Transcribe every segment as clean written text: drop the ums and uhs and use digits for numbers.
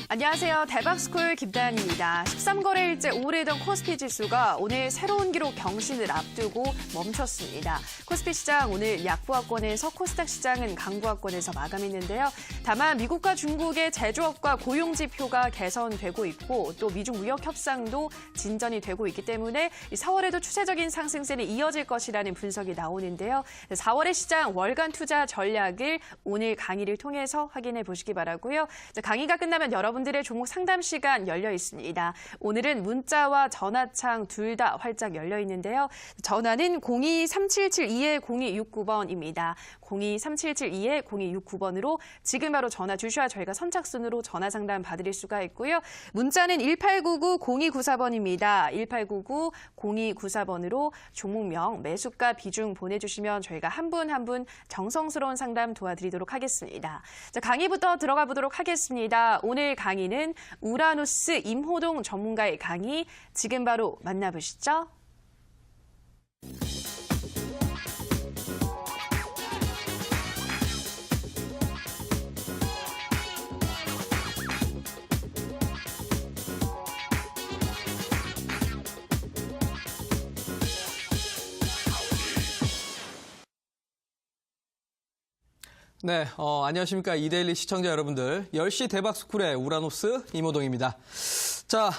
안녕하세요. 대박스쿨 김다현입니다. 13거래일째 우울했던 코스피 지수가 오늘 새로운 기록 경신을 앞두고 멈췄습니다. 코스피 시장 오늘 약보합권에서 코스닥 시장은 강보합권에서 마감했는데요. 다만 미국과 중국의 제조업과 고용 지표가 개선되고 있고 또 미중 무역 협상도 진전이 되고 있기 때문에 4월에도 추세적인 상승세는 이어질 것이라는 분석이 나오는데요. 4월의 시장 월간 투자 전략을 오늘 강의를 통해서 확인해 보시기 바라고요. 강의가 끝나면 여러분들의 종목 상담 시간 열려 있습니다. 오늘은 문자와 전화창 둘 다 활짝 열려 있는데요. 전화는 02-3772-0269번입니다. 02-3772-0269번으로 지금 바로 전화 주셔야 저희가 선착순으로 전화 상담 받을 수가 있고요. 문자는 1899-0294번입니다. 1899-0294번으로 종목명, 매수가, 비중 보내주시면 저희가 한 분 한 분 정성스러운 상담 도와드리도록 하겠습니다. 자, 강의부터 들어가 보도록 하겠습니다. 오늘 강의는 우라노스 임호동 전문가의 강의 지금 바로 만나보시죠. 네, 안녕하십니까. 이데일리 시청자 여러분들. 10시 대박스쿨의 우라노스 임호동입니다. 자,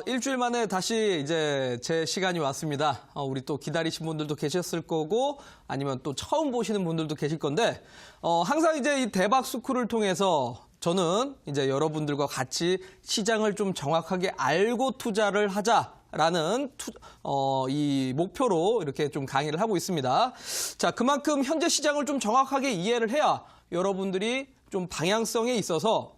일주일 만에 다시 이제 제 시간이 왔습니다. 우리 또 기다리신 분들도 계셨을 거고 아니면 또 처음 보시는 분들도 계실 건데, 항상 이제 이 대박스쿨을 통해서 저는 이제 여러분들과 같이 시장을 좀 정확하게 알고 투자를 하자라는 이 목표로 이렇게 좀 강의를 하고 있습니다. 자, 그만큼 현재 시장을 좀 정확하게 이해를 해야 여러분들이 좀 방향성에 있어서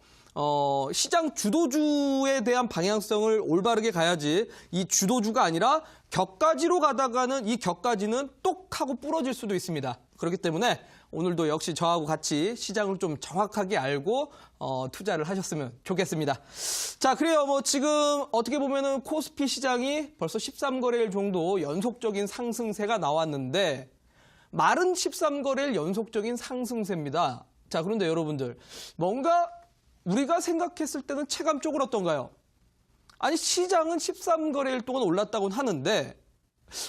시장 주도주에 대한 방향성을 올바르게 가야지 이 주도주가 아니라 격가지로 가다가는 이 격가지는 똑 하고 부러질 수도 있습니다. 그렇기 때문에 오늘도 역시 저하고 같이 시장을 좀 정확하게 알고 투자를 하셨으면 좋겠습니다. 자, 그래요. 뭐 지금 어떻게 보면은 코스피 시장이 벌써 13거래일 정도 연속적인 상승세가 나왔는데 말은 13거래일 연속적인 상승세입니다. 자, 그런데 여러분들 뭔가 우리가 생각했을 때는 체감적으로 어떤가요? 아니, 시장은 13거래일 동안 올랐다고는 하는데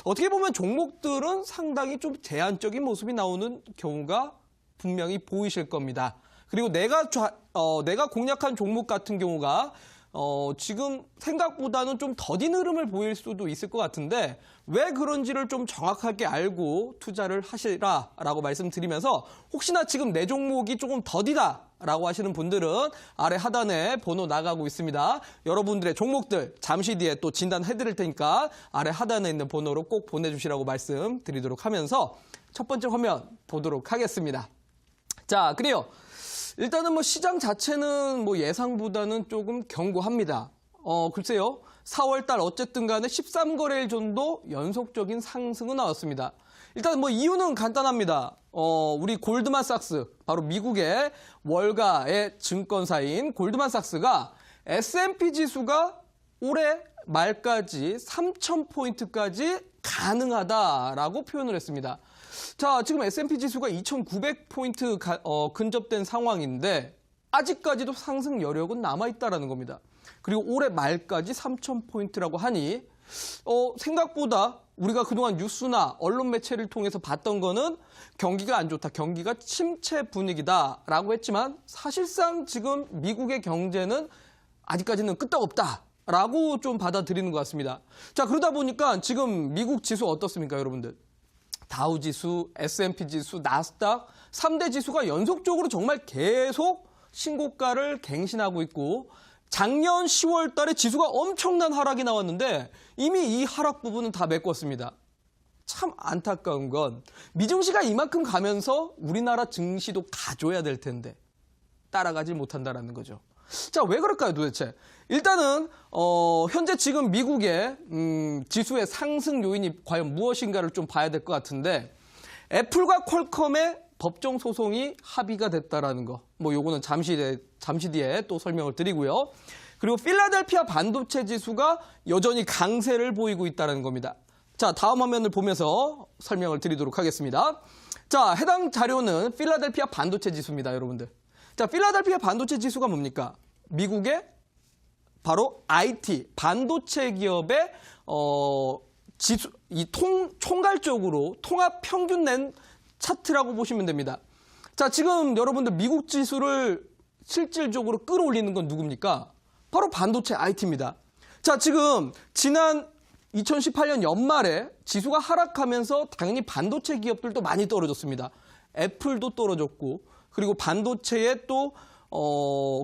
어떻게 보면 종목들은 상당히 좀 제한적인 모습이 나오는 경우가 분명히 보이실 겁니다. 그리고 내가 공략한 종목 같은 경우가 지금 생각보다는 좀 더딘 흐름을 보일 수도 있을 것 같은데 왜 그런지를 좀 정확하게 알고 투자를 하시라라고 말씀드리면서 혹시나 지금 내 종목이 조금 더디다라고 하시는 분들은 아래 하단에 번호 나가고 있습니다. 여러분들의 종목들 잠시 뒤에 또 진단해드릴 테니까 아래 하단에 있는 번호로 꼭 보내주시라고 말씀드리도록 하면서 첫 번째 화면 보도록 하겠습니다. 자, 그래요. 일단은 뭐 시장 자체는 뭐 예상보다는 조금 견고합니다. 글쎄요. 4월 달 어쨌든 간에 13거래일 정도 연속적인 상승은 나왔습니다. 일단 뭐 이유는 간단합니다. 우리 골드만삭스, 바로 미국의 월가의 증권사인 골드만삭스가 S&P 지수가 올해 말까지 3,000포인트까지 가능하다라고 표현을 했습니다. 자, 지금 S&P 지수가 2,900포인트 근접된 상황인데 아직까지도 상승 여력은 남아있다라는 겁니다. 그리고 올해 말까지 3,000포인트라고 하니 생각보다 우리가 그동안 뉴스나 언론 매체를 통해서 봤던 거는 경기가 안 좋다, 경기가 침체 분위기다라고 했지만 사실상 지금 미국의 경제는 아직까지는 끄떡없다라고 좀 받아들이는 것 같습니다. 자, 그러다 보니까 지금 미국 지수 어떻습니까, 여러분들? 다우지수, S&P 지수, 나스닥 3대 지수가 연속적으로 정말 계속 신고가를 갱신하고 있고 작년 10월 달에 지수가 엄청난 하락이 나왔는데 이미 이 하락 부분은 다 메꿨습니다. 참 안타까운 건 미증시가 이만큼 가면서 우리나라 증시도 가줘야 될 텐데 따라가지 못한다는 거죠. 자, 왜 그럴까요, 도대체? 일단은 현재 지금 미국의 지수의 상승 요인이 과연 무엇인가를 좀 봐야 될 것 같은데 애플과 퀄컴의 법정 소송이 합의가 됐다라는 거. 뭐 요거는 잠시 뒤에 또 설명을 드리고요. 그리고 필라델피아 반도체 지수가 여전히 강세를 보이고 있다는 겁니다. 자, 다음 화면을 보면서 설명을 드리도록 하겠습니다. 자, 해당 자료는 필라델피아 반도체 지수입니다, 여러분들. 자, 필라델피아 반도체 지수가 뭡니까? 미국의 바로 IT, 반도체 기업의 지수, 총괄적으로 통합 평균 낸 차트라고 보시면 됩니다. 자, 지금 여러분들 미국 지수를 실질적으로 끌어올리는 건 누굽니까? 바로 반도체 IT입니다. 자, 지금 지난 2018년 연말에 지수가 하락하면서 당연히 반도체 기업들도 많이 떨어졌습니다. 애플도 떨어졌고, 그리고 반도체에 또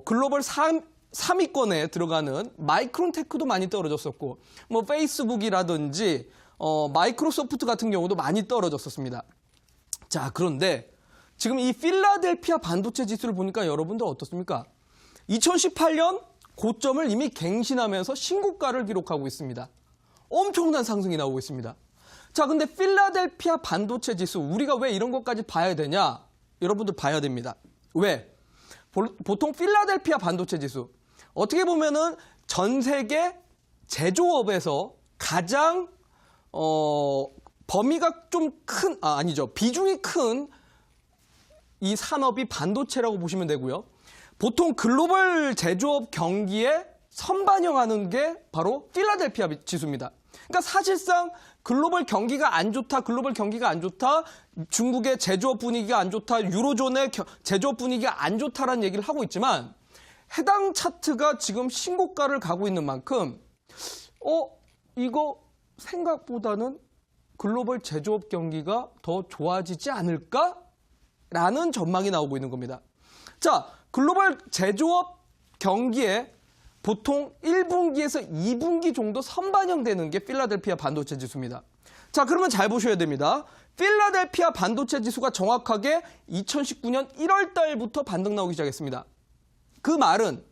글로벌 3위권에 들어가는 마이크론테크도 많이 떨어졌었고, 뭐 페이스북이라든지 마이크로소프트 같은 경우도 많이 떨어졌었습니다. 자, 그런데 지금 이 필라델피아 반도체 지수를 보니까 여러분들 어떻습니까? 2018년 고점을 이미 갱신하면서 신고가를 기록하고 있습니다. 엄청난 상승이 나오고 있습니다. 자, 근데 필라델피아 반도체 지수, 우리가 왜 이런 것까지 봐야 되냐? 여러분들 봐야 됩니다. 왜? 보통 필라델피아 반도체 지수, 어떻게 보면은 전 세계 제조업에서 가장 범위가 좀 큰, 비중이 큰 이 산업이 반도체라고 보시면 되고요. 보통 글로벌 제조업 경기에 선반영하는 게 바로 필라델피아 지수입니다. 그러니까 사실상 글로벌 경기가 안 좋다, 중국의 제조업 분위기가 안 좋다, 유로존의 제조업 분위기가 안 좋다라는 얘기를 하고 있지만 해당 차트가 지금 신고가를 가고 있는 만큼 이거 생각보다는 글로벌 제조업 경기가 더 좋아지지 않을까라는 전망이 나오고 있는 겁니다. 자, 글로벌 제조업 경기에 보통 1분기에서 2분기 정도 선반영되는 게 필라델피아 반도체 지수입니다. 자, 그러면 잘 보셔야 됩니다. 필라델피아 반도체 지수가 정확하게 2019년 1월 달부터 반등 나오기 시작했습니다. 그 말은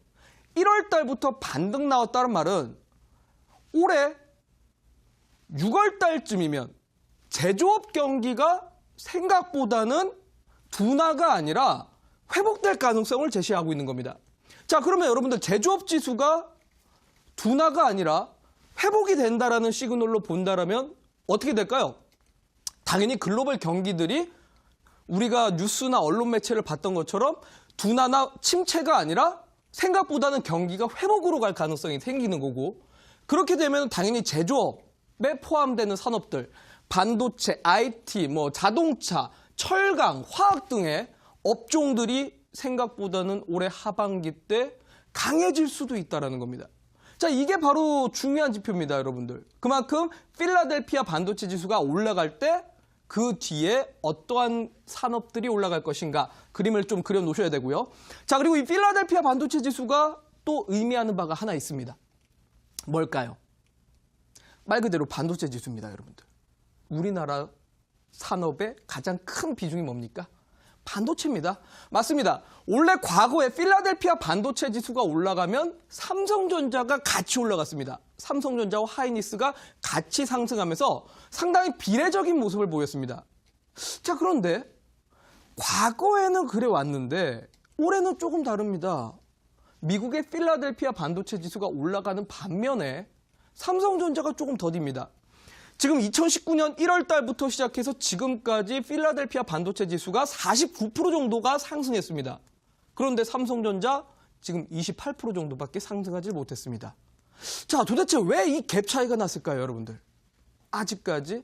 1월 달부터 반등 나왔다는 말은 올해 6월 달쯤이면 제조업 경기가 생각보다는 둔화가 아니라 회복될 가능성을 제시하고 있는 겁니다. 자, 그러면 여러분들 제조업 지수가 둔화가 아니라 회복이 된다라는 시그널로 본다라면 어떻게 될까요? 당연히 글로벌 경기들이 우리가 뉴스나 언론 매체를 봤던 것처럼 둔화나 침체가 아니라 생각보다는 경기가 회복으로 갈 가능성이 생기는 거고, 그렇게 되면 당연히 제조업에 포함되는 산업들, 반도체, IT, 자동차, 철강, 화학 등의 업종들이 생각보다는 올해 하반기 때 강해질 수도 있다는 겁니다. 자, 이게 바로 중요한 지표입니다, 여러분들. 그만큼 필라델피아 반도체 지수가 올라갈 때 그 뒤에 어떠한 산업들이 올라갈 것인가 그림을 좀 그려놓으셔야 되고요. 자, 그리고 이 필라델피아 반도체 지수가 또 의미하는 바가 하나 있습니다. 뭘까요? 말 그대로 반도체 지수입니다, 여러분들. 우리나라 산업의 가장 큰 비중이 뭡니까? 반도체입니다. 맞습니다. 원래 과거에 필라델피아 반도체 지수가 올라가면 삼성전자가 같이 올라갔습니다. 삼성전자와 하이닉스가 같이 상승하면서 상당히 비례적인 모습을 보였습니다. 자, 그런데 과거에는 그래 왔는데 올해는 조금 다릅니다. 미국의 필라델피아 반도체 지수가 올라가는 반면에 삼성전자가 조금 더딥니다. 지금 2019년 1월 달부터 시작해서 지금까지 필라델피아 반도체 지수가 49% 정도가 상승했습니다. 그런데 삼성전자 지금 28% 정도밖에 상승하지 못했습니다. 자, 도대체 왜 이 갭 차이가 났을까요, 여러분들? 아직까지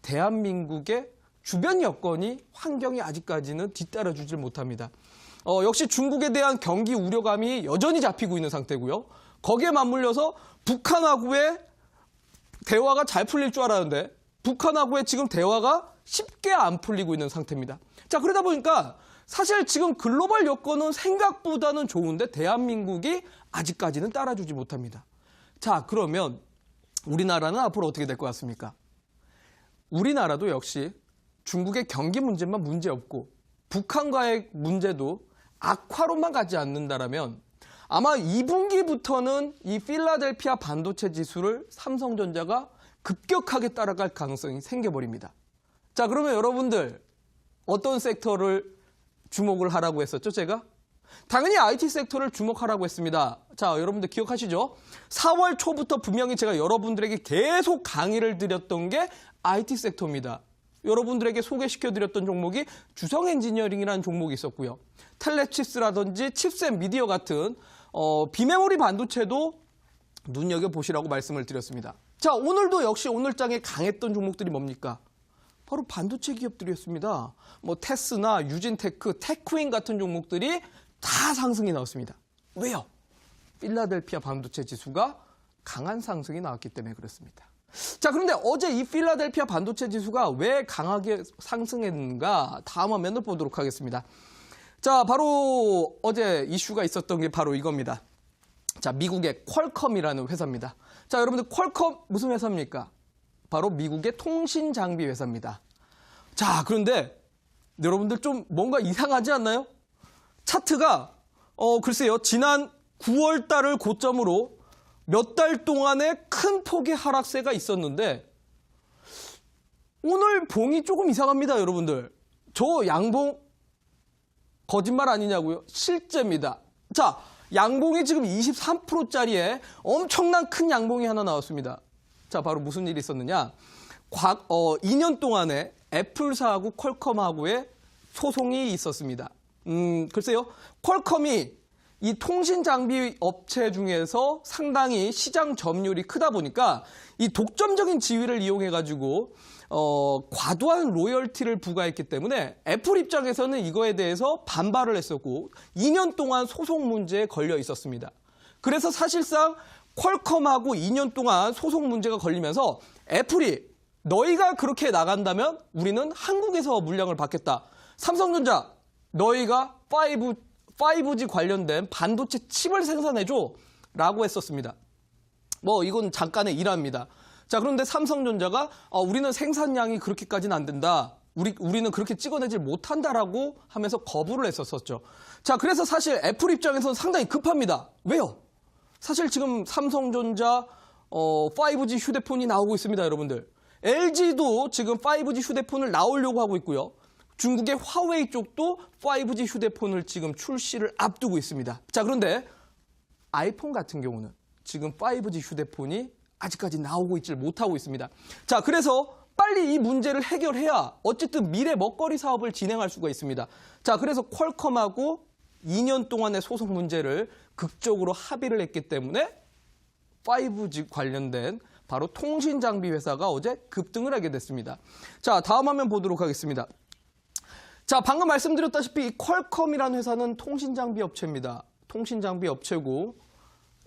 대한민국의 주변 여건이, 환경이 아직까지는 뒤따라주질 못합니다. 역시 중국에 대한 경기 우려감이 여전히 잡히고 있는 상태고요. 거기에 맞물려서 북한하고의 대화가 잘 풀릴 줄 알았는데 북한하고의 지금 대화가 쉽게 안 풀리고 있는 상태입니다. 자, 그러다 보니까 사실 지금 글로벌 여건은 생각보다는 좋은데 대한민국이 아직까지는 따라주지 못합니다. 자, 그러면 우리나라는 앞으로 어떻게 될 것 같습니까? 우리나라도 역시 중국의 경기 문제만 문제없고 북한과의 문제도 악화로만 가지 않는다라면 아마 2분기부터는 이 필라델피아 반도체 지수를 삼성전자가 급격하게 따라갈 가능성이 생겨버립니다. 자, 그러면 여러분들 어떤 섹터를 주목을 하라고 했었죠, 제가? 당연히 IT 섹터를 주목하라고 했습니다. 자, 여러분들 기억하시죠? 4월 초부터 분명히 제가 여러분들에게 계속 강의를 드렸던 게 IT 섹터입니다. 여러분들에게 소개시켜드렸던 종목이 주성 엔지니어링이라는 종목이 있었고요. 텔레칩스라든지 칩셋 미디어 같은 비메모리 반도체도 눈여겨보시라고 말씀을 드렸습니다. 자, 오늘도 역시 오늘장에 강했던 종목들이 뭡니까? 바로 반도체 기업들이었습니다. 뭐 테스나 유진테크, 테크윈 같은 종목들이 다 상승이 나왔습니다. 왜요? 필라델피아 반도체 지수가 강한 상승이 나왔기 때문에 그렇습니다. 자, 그런데 어제 이 필라델피아 반도체 지수가 왜 강하게 상승했는가? 다음 화면을 보도록 하겠습니다. 자, 바로 어제 이슈가 있었던 게 바로 이겁니다. 자, 미국의 퀄컴이라는 회사입니다. 자, 여러분들 퀄컴 무슨 회사입니까? 바로 미국의 통신 장비 회사입니다. 자, 그런데 여러분들 좀 뭔가 이상하지 않나요? 차트가 글쎄요, 지난 9월 달을 고점으로 몇 달 동안의 큰 폭의 하락세가 있었는데 오늘 봉이 조금 이상합니다, 여러분들. 저 양봉 거짓말 아니냐고요? 실제입니다. 자, 양봉이 지금 23%짜리에 엄청난 큰 양봉이 하나 나왔습니다. 자, 바로 무슨 일이 있었느냐? 2년 동안에 애플사하고 퀄컴하고의 소송이 있었습니다. 글쎄요, 퀄컴이 이 통신 장비 업체 중에서 상당히 시장 점유율이 크다 보니까 이 독점적인 지위를 이용해가지고 과도한 로열티를 부과했기 때문에 애플 입장에서는 이거에 대해서 반발을 했었고 2년 동안 소송 문제에 걸려 있었습니다. 그래서 사실상 퀄컴하고 2년 동안 소송 문제가 걸리면서 애플이 너희가 그렇게 나간다면 우리는 한국에서 물량을 받겠다. 삼성전자 너희가 5G 관련된 반도체 칩을 생산해줘 라고 했었습니다. 뭐 이건 잠깐의 일화입니다. 자, 그런데 삼성전자가 우리는 생산량이 그렇게까지는 안 된다. 우리는 그렇게 찍어내질 못한다라고 하면서 거부를 했었었죠. 자, 그래서 사실 애플 입장에서는 상당히 급합니다. 왜요? 사실 지금 삼성전자 5G 휴대폰이 나오고 있습니다, 여러분들. LG도 지금 5G 휴대폰을 나오려고 하고 있고요. 중국의 화웨이 쪽도 5G 휴대폰을 지금 출시를 앞두고 있습니다. 자, 그런데 아이폰 같은 경우는 지금 5G 휴대폰이 아직까지 나오고 있질 못하고 있습니다. 자, 그래서 빨리 이 문제를 해결해야 어쨌든 미래 먹거리 사업을 진행할 수가 있습니다. 자, 그래서 퀄컴하고 2년 동안의 소송 문제를 극적으로 합의를 했기 때문에 5G 관련된 바로 통신 장비 회사가 어제 급등을 하게 됐습니다. 자, 다음 화면 보도록 하겠습니다. 자, 방금 말씀드렸다시피 이 퀄컴이라는 회사는 통신장비 업체입니다. 통신장비 업체고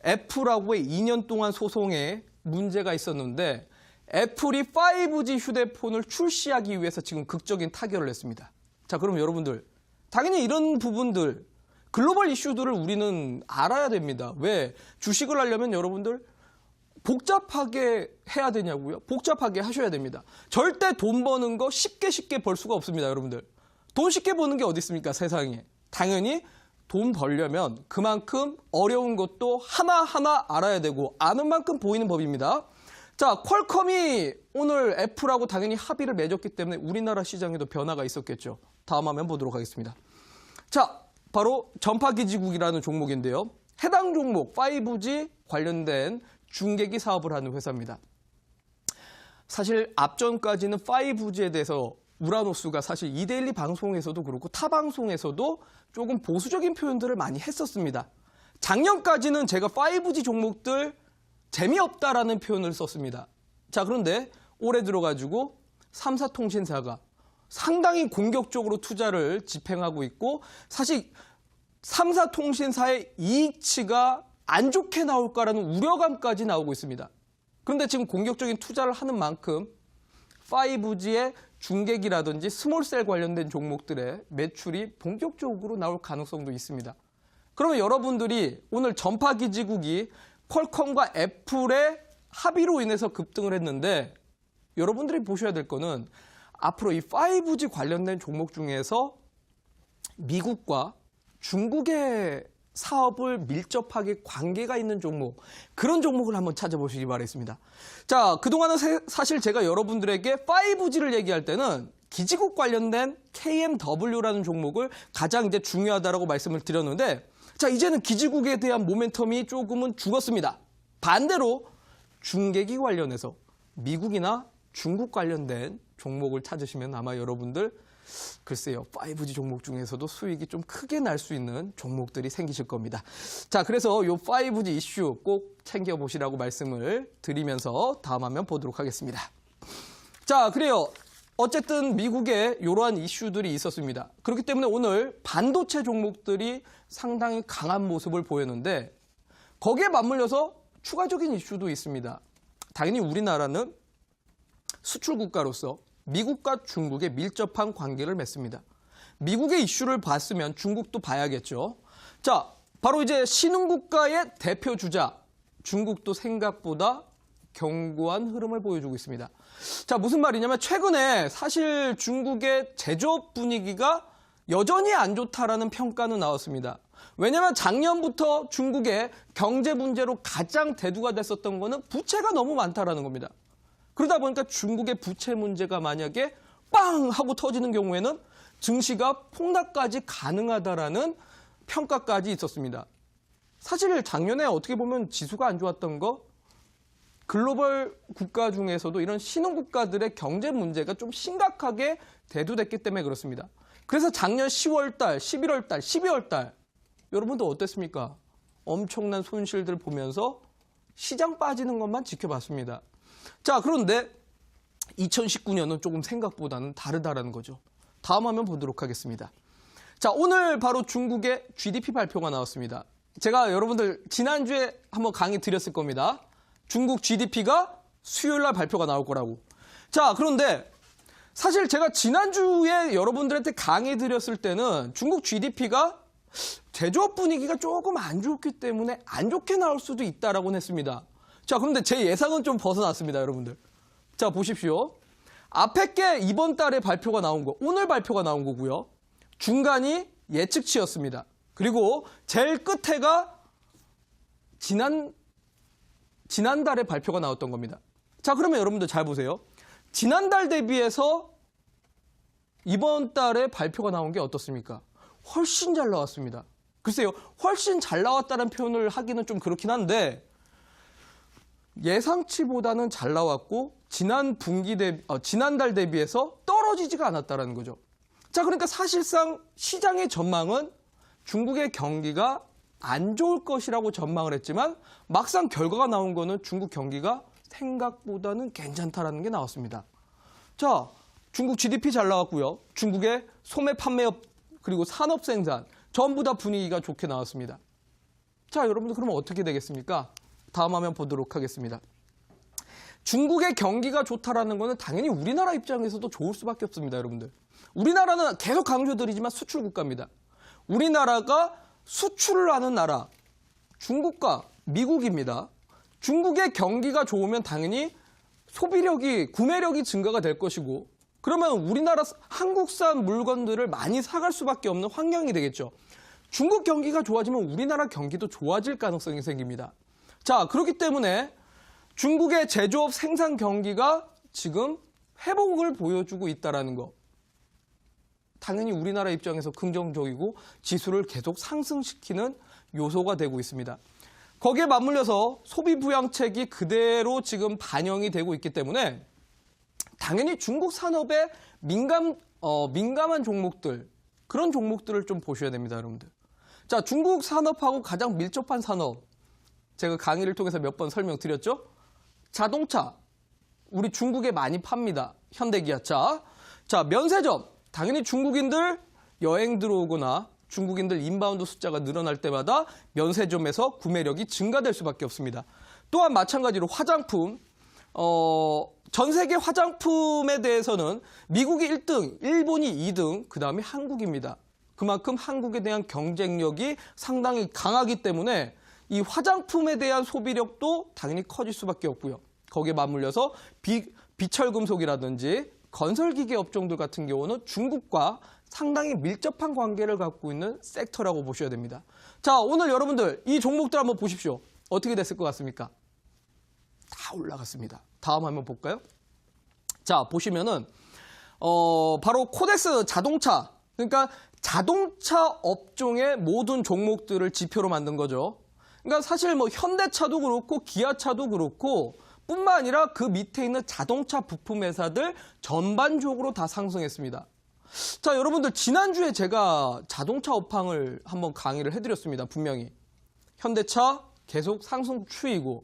애플하고의 2년 동안 소송에 문제가 있었는데 애플이 5G 휴대폰을 출시하기 위해서 지금 극적인 타결을 했습니다. 자, 그럼 여러분들 당연히 이런 부분들 글로벌 이슈들을 우리는 알아야 됩니다. 왜? 주식을 하려면 여러분들 복잡하게 해야 되냐고요? 복잡하게 하셔야 됩니다. 절대 돈 버는 거 쉽게 벌 수가 없습니다, 여러분들. 돈 쉽게 버는 게 어디 있습니까, 세상에. 당연히 돈 벌려면 그만큼 어려운 것도 하나하나 알아야 되고 아는 만큼 보이는 법입니다. 자, 퀄컴이 오늘 애플하고 당연히 합의를 맺었기 때문에 우리나라 시장에도 변화가 있었겠죠. 다음 화면 보도록 하겠습니다. 자, 바로 전파기지국이라는 종목인데요. 해당 종목 5G 관련된 중계기 사업을 하는 회사입니다. 사실 앞전까지는 5G에 대해서 우라노스가 사실 이데일리 방송에서도 그렇고 타 방송에서도 조금 보수적인 표현들을 많이 했었습니다. 작년까지는 제가 5G 종목들 재미없다라는 표현을 썼습니다. 자, 그런데 올해 들어가지고 3사 통신사가 상당히 공격적으로 투자를 집행하고 있고 사실 3사 통신사의 이익치가 안 좋게 나올까라는 우려감까지 나오고 있습니다. 그런데 지금 공격적인 투자를 하는 만큼 5G의 중계기라든지 스몰셀 관련된 종목들의 매출이 본격적으로 나올 가능성도 있습니다. 그러면 여러분들이 오늘 전파기지국이 퀄컴과 애플의 합의로 인해서 급등을 했는데 여러분들이 보셔야 될 거는 앞으로 이 5G 관련된 종목 중에서 미국과 중국의 사업을 밀접하게 관계가 있는 종목, 그런 종목을 한번 찾아보시기 바라겠습니다. 자, 그동안은 사실 제가 여러분들에게 5G를 얘기할 때는 기지국 관련된 KMW라는 종목을 가장 이제 중요하다라고 말씀을 드렸는데, 자, 이제는 기지국에 대한 모멘텀이 조금은 죽었습니다. 반대로 중계기 관련해서 미국이나 중국 관련된 종목을 찾으시면 아마 여러분들 글쎄요, 5G 종목 중에서도 수익이 좀 크게 날 수 있는 종목들이 생기실 겁니다. 자, 그래서 요 5G 이슈 꼭 챙겨보시라고 말씀을 드리면서 다음 화면 보도록 하겠습니다. 자, 그래요. 어쨌든 미국에 이러한 이슈들이 있었습니다. 그렇기 때문에 오늘 반도체 종목들이 상당히 강한 모습을 보였는데 거기에 맞물려서 추가적인 이슈도 있습니다. 당연히 우리나라는 수출 국가로서 미국과 중국의 밀접한 관계를 맺습니다. 미국의 이슈를 봤으면 중국도 봐야겠죠. 자, 바로 이제 신흥국가의 대표 주자 중국도 생각보다 견고한 흐름을 보여주고 있습니다. 자, 무슨 말이냐면 최근에 사실 중국의 제조업 분위기가 여전히 안 좋다라는 평가는 나왔습니다. 왜냐하면 작년부터 중국의 경제 문제로 가장 대두가 됐었던 거는 부채가 너무 많다라는 겁니다. 그러다 보니까 중국의 부채 문제가 만약에 빵 하고 터지는 경우에는 증시가 폭락까지 가능하다라는 평가까지 있었습니다. 사실 작년에 어떻게 보면 지수가 안 좋았던 거 글로벌 국가 중에서도 이런 신흥국가들의 경제 문제가 좀 심각하게 대두됐기 때문에 그렇습니다. 그래서 작년 10월 달, 11월 달, 12월 달 여러분도 어땠습니까? 엄청난 손실들 보면서 시장 빠지는 것만 지켜봤습니다. 자, 그런데 2019년은 조금 생각보다는 다르다라는 거죠. 다음 화면 보도록 하겠습니다. 자, 오늘 바로 중국의 GDP 발표가 나왔습니다. 제가 여러분들 지난주에 한번 강의 드렸을 겁니다. 중국 GDP가 수요일 날 발표가 나올 거라고. 자, 그런데 사실 제가 지난주에 여러분들한테 강의 드렸을 때는 중국 GDP가 제조업 분위기가 조금 안 좋기 때문에 안 좋게 나올 수도 있다라고 했습니다. 자, 그런데 제 예상은 좀 벗어났습니다, 여러분들. 자, 보십시오. 앞에 게 이번 달에 발표가 나온 거, 오늘 발표가 나온 거고요. 중간이 예측치였습니다. 그리고 제일 끝에가 지난달에 발표가 나왔던 겁니다. 자, 그러면 여러분들 잘 보세요. 지난달 대비해서 이번 달에 발표가 나온 게 어떻습니까? 훨씬 잘 나왔습니다. 글쎄요, 훨씬 잘 나왔다는 표현을 하기는 좀 그렇긴 한데 예상치보다는 잘 나왔고 지난달 대비해서 떨어지지가 않았다는 거죠. 자, 그러니까 사실상 시장의 전망은 중국의 경기가 안 좋을 것이라고 전망을 했지만 막상 결과가 나온 거는 중국 경기가 생각보다는 괜찮다라는 게 나왔습니다. 자, 중국 GDP 잘 나왔고요. 중국의 소매 판매업 그리고 산업 생산 전부 다 분위기가 좋게 나왔습니다. 자, 여러분들 그러면 어떻게 되겠습니까? 다음 화면 보도록 하겠습니다. 중국의 경기가 좋다라는 거는 당연히 우리나라 입장에서도 좋을 수밖에 없습니다, 여러분들. 우리나라는 계속 강조드리지만 수출 국가입니다. 우리나라가 수출을 하는 나라, 중국과 미국입니다. 중국의 경기가 좋으면 당연히 소비력이, 구매력이 증가가 될 것이고 그러면 우리나라 한국산 물건들을 많이 사갈 수밖에 없는 환경이 되겠죠. 중국 경기가 좋아지면 우리나라 경기도 좋아질 가능성이 생깁니다. 자, 그렇기 때문에 중국의 제조업 생산 경기가 지금 회복을 보여주고 있다는 거. 당연히 우리나라 입장에서 긍정적이고 지수를 계속 상승시키는 요소가 되고 있습니다. 거기에 맞물려서 소비 부양책이 그대로 지금 반영이 되고 있기 때문에 당연히 중국 산업에 민감한 종목들, 그런 종목들을 좀 보셔야 됩니다, 여러분들. 자, 중국 산업하고 가장 밀접한 산업, 제가 강의를 통해서 몇 번 설명드렸죠? 자동차, 우리 중국에 많이 팝니다. 현대기아차. 자, 면세점, 당연히 중국인들 여행 들어오거나 중국인들 인바운드 숫자가 늘어날 때마다 면세점에서 구매력이 증가될 수밖에 없습니다. 또한 마찬가지로 화장품, 전 세계 화장품에 대해서는 미국이 1등, 일본이 2등, 그 다음에 한국입니다. 그만큼 한국에 대한 경쟁력이 상당히 강하기 때문에 이 화장품에 대한 소비력도 당연히 커질 수밖에 없고요. 거기에 맞물려서 비철금속이라든지 건설기계 업종들 같은 경우는 중국과 상당히 밀접한 관계를 갖고 있는 섹터라고 보셔야 됩니다. 자, 오늘 여러분들 이 종목들 한번 보십시오. 어떻게 됐을 것 같습니까? 다 올라갔습니다. 다음 한번 볼까요? 자, 보시면은 바로 코덱스 자동차, 그러니까 자동차 업종의 모든 종목들을 지표로 만든 거죠. 그러니까 사실 뭐 현대차도 그렇고 기아차도 그렇고 뿐만 아니라 그 밑에 있는 자동차 부품 회사들 전반적으로 다 상승했습니다. 자, 여러분들 지난주에 제가 자동차 업황을 한번 강의를 해드렸습니다. 분명히. 현대차 계속 상승 추이고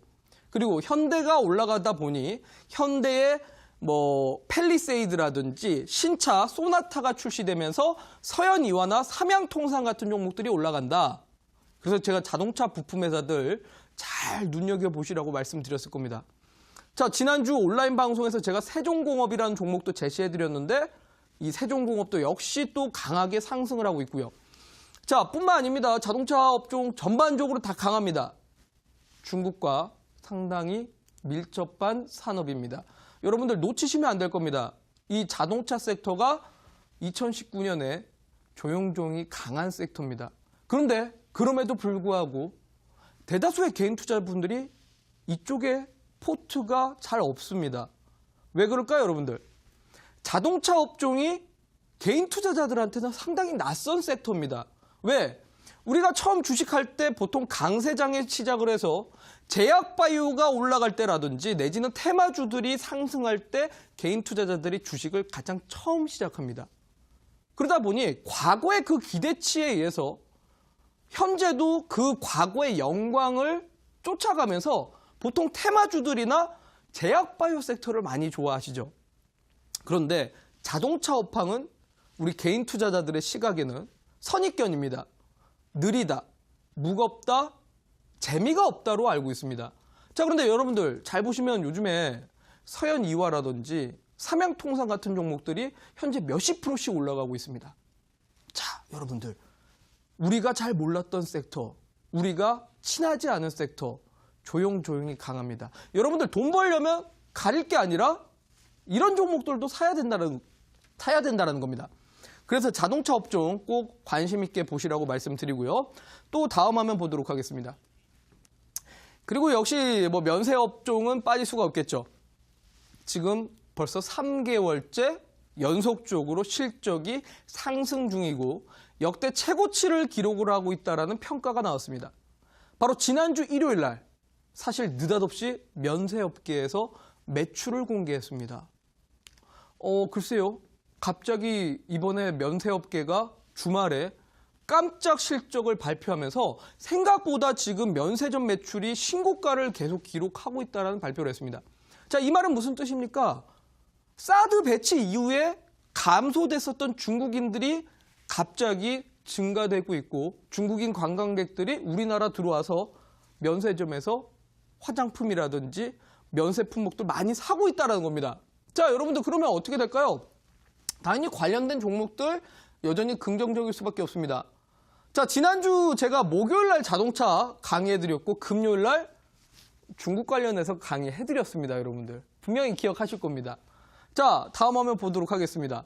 그리고 현대가 올라가다 보니 현대의 뭐 팰리세이드라든지 신차 소나타가 출시되면서 서현이화나 삼양통상 같은 종목들이 올라간다. 그래서 제가 자동차 부품 회사들 잘 눈여겨보시라고 말씀드렸을 겁니다. 자, 지난주 온라인 방송에서 제가 세종공업이라는 종목도 제시해드렸는데 이 세종공업도 역시 또 강하게 상승을 하고 있고요. 자, 뿐만 아닙니다. 자동차 업종 전반적으로 다 강합니다. 중국과 상당히 밀접한 산업입니다. 여러분들 놓치시면 안 될 겁니다. 이 자동차 섹터가 2019년에 조용조용히 강한 섹터입니다. 그런데 그럼에도 불구하고 대다수의 개인 투자분들이 이쪽에 포트가 잘 없습니다. 왜 그럴까요, 여러분들? 자동차 업종이 개인 투자자들한테는 상당히 낯선 섹터입니다. 왜? 우리가 처음 주식할 때 보통 강세장에 시작을 해서 제약바이오가 올라갈 때라든지 내지는 테마주들이 상승할 때 개인 투자자들이 주식을 가장 처음 시작합니다. 그러다 보니 과거의 그 기대치에 의해서 현재도 그 과거의 영광을 쫓아가면서 보통 테마주들이나 제약바이오 섹터를 많이 좋아하시죠. 그런데 자동차 업황은 우리 개인 투자자들의 시각에는 선입견입니다. 느리다, 무겁다, 재미가 없다로 알고 있습니다. 자, 그런데 여러분들 잘 보시면 요즘에 서현이화라든지 삼양통상 같은 종목들이 현재 몇십 프로씩 올라가고 있습니다. 자, 여러분들 우리가 잘 몰랐던 섹터, 우리가 친하지 않은 섹터 조용조용히 강합니다. 여러분들 돈 벌려면 가릴 게 아니라 이런 종목들도 사야 된다는 겁니다. 그래서 자동차 업종 꼭 관심 있게 보시라고 말씀드리고요. 또 다음 화면 보도록 하겠습니다. 그리고 역시 뭐 면세 업종은 빠질 수가 없겠죠. 지금 벌써 3개월째 연속적으로 실적이 상승 중이고 역대 최고치를 기록을 하고 있다는 평가가 나왔습니다. 바로 지난주 일요일 날 사실 느닷없이 면세업계에서 매출을 공개했습니다. 글쎄요. 갑자기 이번에 면세업계가 주말에 깜짝 실적을 발표하면서 생각보다 지금 면세점 매출이 신고가를 계속 기록하고 있다는 발표를 했습니다. 자, 이 말은 무슨 뜻입니까? 사드 배치 이후에 감소됐었던 중국인들이 갑자기 증가되고 있고 중국인 관광객들이 우리나라 들어와서 면세점에서 화장품이라든지 면세 품목들 많이 사고 있다는 겁니다. 자, 여러분들 그러면 어떻게 될까요? 당연히 관련된 종목들 여전히 긍정적일 수밖에 없습니다. 자, 지난주 제가 목요일 날 자동차 강의해드렸고 금요일 날 중국 관련해서 강의해드렸습니다. 여러분들 분명히 기억하실 겁니다. 자, 다음 화면 보도록 하겠습니다.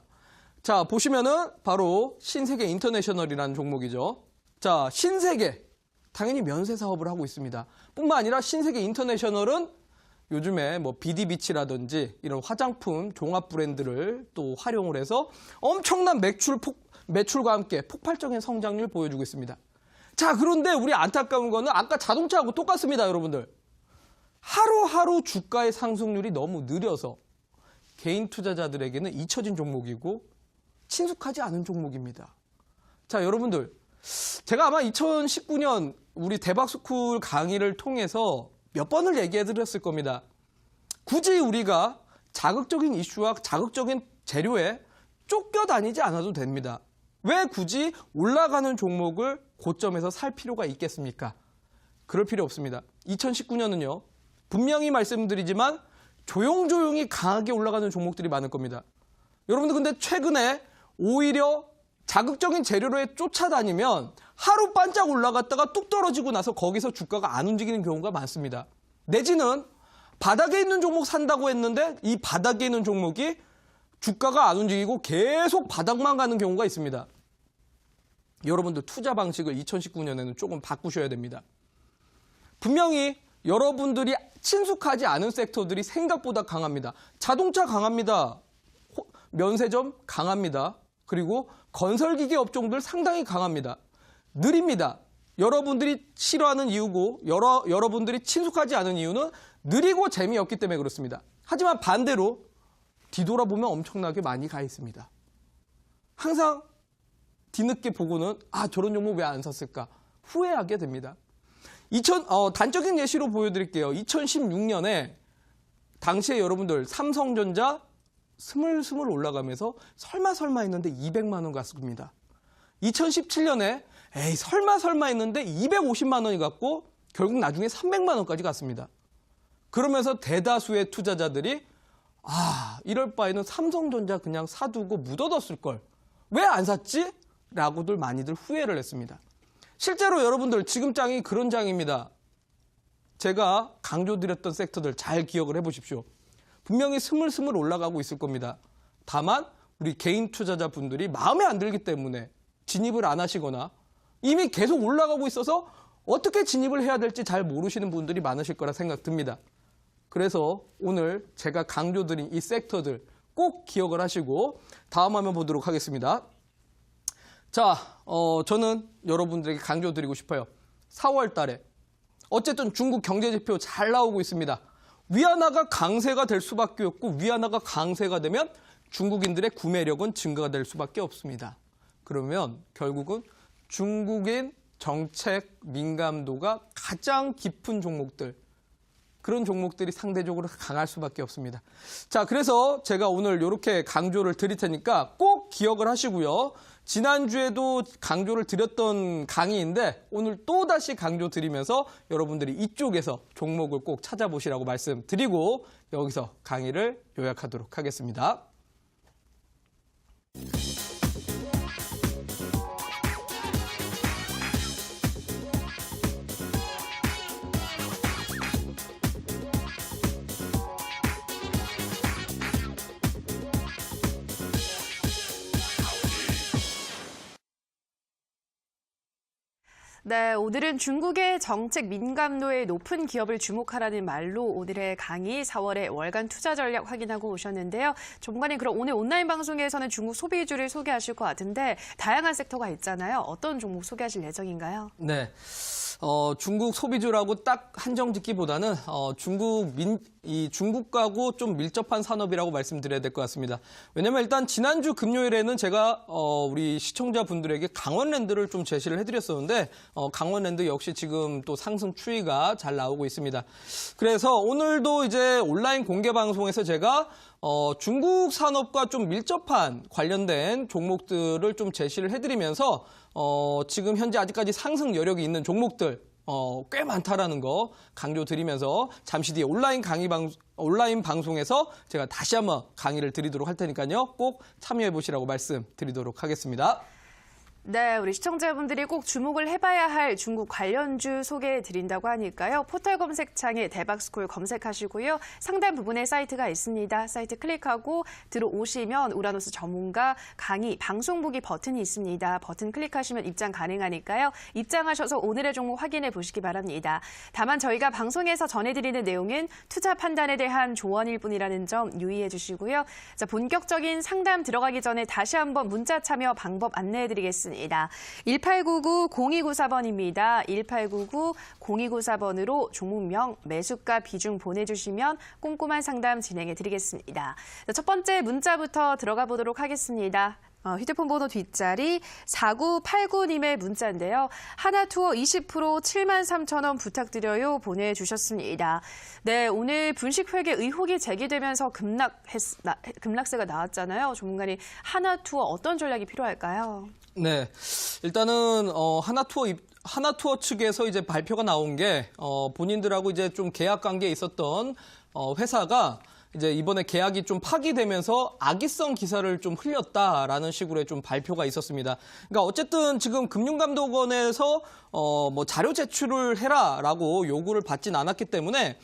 자, 보시면은 바로 신세계 인터내셔널이라는 종목이죠. 자, 신세계 당연히 면세 사업을 하고 있습니다. 뿐만 아니라 신세계 인터내셔널은 요즘에 뭐 비디비치라든지 이런 화장품 종합 브랜드를 또 활용을 해서 엄청난 매출과 함께 폭발적인 성장률을 보여주고 있습니다. 자, 그런데 우리 안타까운 거는 아까 자동차하고 똑같습니다, 여러분들. 하루하루 주가의 상승률이 너무 느려서 개인 투자자들에게는 잊혀진 종목이고 친숙하지 않은 종목입니다. 자, 여러분들 제가 아마 2019년 우리 대박스쿨 강의를 통해서 몇 번을 얘기해 드렸을 겁니다. 굳이 우리가 자극적인 이슈와 자극적인 재료에 쫓겨다니지 않아도 됩니다. 왜 굳이 올라가는 종목을 고점에서 살 필요가 있겠습니까? 그럴 필요 없습니다. 2019년은요. 분명히 말씀드리지만 조용조용히 강하게 올라가는 종목들이 많을 겁니다. 여러분들 근데 최근에 오히려 자극적인 재료에 쫓아다니면 하루 반짝 올라갔다가 뚝 떨어지고 나서 거기서 주가가 안 움직이는 경우가 많습니다. 내지는 바닥에 있는 종목 산다고 했는데 이 바닥에 있는 종목이 주가가 안 움직이고 계속 바닥만 가는 경우가 있습니다. 여러분들 투자 방식을 2019년에는 조금 바꾸셔야 됩니다. 분명히 여러분들이 친숙하지 않은 섹터들이 생각보다 강합니다. 자동차 강합니다. 면세점 강합니다. 그리고 건설기계 업종들 상당히 강합니다. 느립니다. 여러분들이 싫어하는 이유고 여러분들이 친숙하지 않은 이유는 느리고 재미없기 때문에 그렇습니다. 하지만 반대로 뒤돌아보면 엄청나게 많이 가 있습니다. 항상 뒤늦게 보고는 저런 종목 왜 안 샀을까 후회하게 됩니다. 단적인 예시로 보여드릴게요. 2016년에 당시에 여러분들 삼성전자 스물스물 올라가면서 설마 했는데 200만 원 갔습니다. 2017년에 설마 했는데 250만 원이 갔고 결국 나중에 300만 원까지 갔습니다. 그러면서 대다수의 투자자들이 이럴 바에는 삼성전자 그냥 사두고 묻어뒀을 걸. 왜 안 샀지? 라고들 많이들 후회를 했습니다. 실제로 여러분들 지금 장이 그런 장입니다. 제가 강조드렸던 섹터들 잘 기억을 해보십시오. 분명히 스물스물 올라가고 있을 겁니다. 다만 우리 개인 투자자분들이 마음에 안 들기 때문에 진입을 안 하시거나 이미 계속 올라가고 있어서 어떻게 진입을 해야 될지 잘 모르시는 분들이 많으실 거라 생각됩니다. 그래서 오늘 제가 강조드린 이 섹터들 꼭 기억을 하시고 다음 화면 보도록 하겠습니다. 자, 저는 여러분들에게 강조드리고 싶어요. 4월 달에 어쨌든 중국 경제지표 잘 나오고 있습니다. 위안화가 강세가 될 수밖에 없고 위안화가 강세가 되면 중국인들의 구매력은 증가가 될 수밖에 없습니다. 그러면 결국은 중국인 정책 민감도가 가장 깊은 종목들, 그런 종목들이 상대적으로 강할 수밖에 없습니다. 자, 그래서 제가 오늘 이렇게 강조를 드릴 테니까 꼭 기억을 하시고요. 지난주에도 강조를 드렸던 강의인데 오늘 또다시 강조 드리면서 여러분들이 이쪽에서 종목을 꼭 찾아보시라고 말씀드리고 여기서 강의를 요약하도록 하겠습니다. 네, 오늘은 중국의 정책 민감도에 높은 기업을 주목하라는 말로 오늘의 강의 4월의 월간 투자 전략 확인하고 오셨는데요. 전문가님, 그럼 오늘 온라인 방송에서는 중국 소비주를 소개하실 것 같은데 다양한 섹터가 있잖아요. 어떤 종목 소개하실 예정인가요? 네. 중국 소비주라고 딱 한정 짓기보다는 중국하고 좀 밀접한 산업이라고 말씀드려야 될 것 같습니다. 왜냐면 일단 지난주 금요일에는 제가 우리 시청자분들에게 강원랜드를 좀 제시를 해드렸었는데 강원랜드 역시 지금 또 상승 추이가 잘 나오고 있습니다. 그래서 오늘도 이제 온라인 공개 방송에서 제가 중국 산업과 좀 밀접한 관련된 종목들을 좀 제시를 해드리면서 지금 현재 아직까지 상승 여력이 있는 종목들 꽤 많다라는 거 강조드리면서 잠시 뒤에 온라인 방송에서 제가 다시 한번 강의를 드리도록 할 테니까요. 꼭 참여해 보시라고 말씀드리도록 하겠습니다. 네, 우리 시청자분들이 꼭 주목을 해봐야 할 중국 관련주 소개해 드린다고 하니까요. 포털 검색창에 대박스쿨 검색하시고요. 상단 부분에 사이트가 있습니다. 사이트 클릭하고 들어오시면 우라노스 전문가 강의 방송 보기 버튼이 있습니다. 버튼 클릭하시면 입장 가능하니까요. 입장하셔서 오늘의 종목 확인해 보시기 바랍니다. 다만 저희가 방송에서 전해드리는 내용은 투자 판단에 대한 조언일 뿐이라는 점 유의해 주시고요. 자, 본격적인 상담 들어가기 전에 다시 한번 문자 참여 방법 안내해 드리겠습니다. 1899-0294번입니다. 1899-0294번으로 종목명, 매수가, 비중 보내주시면 꼼꼼한 상담 진행해 드리겠습니다. 첫 번째 문자부터 들어가 보도록 하겠습니다. 휴대폰 번호 뒷자리 4989님의 문자인데요. 하나투어 20% 73,000원 부탁드려요 보내주셨습니다. 네, 오늘 분식회계 의혹이 제기되면서 급락세가 나왔잖아요. 전문가님, 하나투어 어떤 전략이 필요할까요? 네, 일단은 하나투어 측에서 이제 발표가 나온 게 본인들하고 이제 좀 계약 관계에 있었던 회사가 이제 이번에 계약이 좀 파기되면서 악의성 기사를 좀 흘렸다라는 식으로의 좀 발표가 있었습니다. 그러니까 어쨌든 지금 금융감독원에서 뭐 자료 제출을 해라라고 요구를 받진 않았기 때문에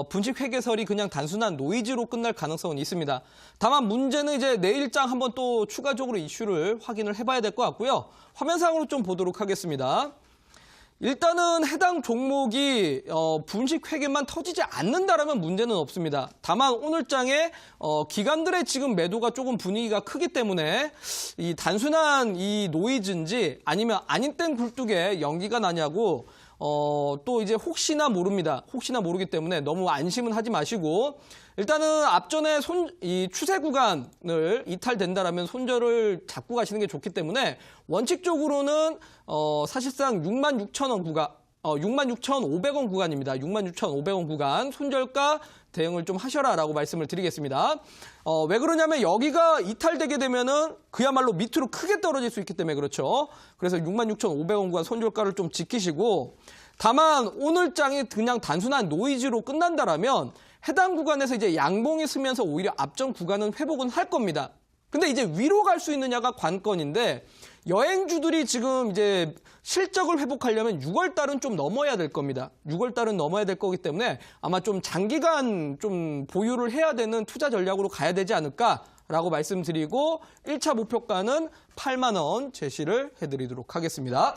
분식회계설이 그냥 단순한 노이즈로 끝날 가능성은 있습니다. 다만 문제는 이제 내일장 한번 또 추가적으로 이슈를 확인을 해봐야 될 것 같고요. 화면상으로 좀 보도록 하겠습니다. 일단은 해당 종목이 분식회계만 터지지 않는다라면 문제는 없습니다. 다만 오늘장에 기관들의 지금 매도가 조금 분위기가 크기 때문에 이 단순한 이 노이즈인지 아니면 아닌 땐 굴뚝에 연기가 나냐고 또 이제 혹시나 모릅니다. 혹시나 모르기 때문에 너무 안심은 하지 마시고 일단은 앞전에 이 추세 구간을 이탈된다라면 손절을 잡고 가시는 게 좋기 때문에 원칙적으로는 사실상 66,000원 구간 66,500원 구간입니다. 66,500원 구간 손절가 대응을 좀 하셔라라고 말씀을 드리겠습니다. 왜 그러냐면 여기가 이탈되게 되면은 그야말로 밑으로 크게 떨어질 수 있기 때문에 그렇죠. 그래서 66,500원 구간 손절가를 좀 지키시고 다만 오늘 장이 그냥 단순한 노이즈로 끝난다라면 해당 구간에서 이제 양봉이 쓰면서 오히려 앞전 구간은 회복은 할 겁니다. 근데 이제 위로 갈 수 있느냐가 관건인데 여행주들이 지금 이제 실적을 회복하려면 6월 달은 좀 넘어야 될 겁니다. 6월 달은 넘어야 될 거기 때문에 아마 좀 장기간 좀 보유를 해야 되는 투자 전략으로 가야 되지 않을까라고 말씀드리고 1차 목표가는 8만 원 제시를 해드리도록 하겠습니다.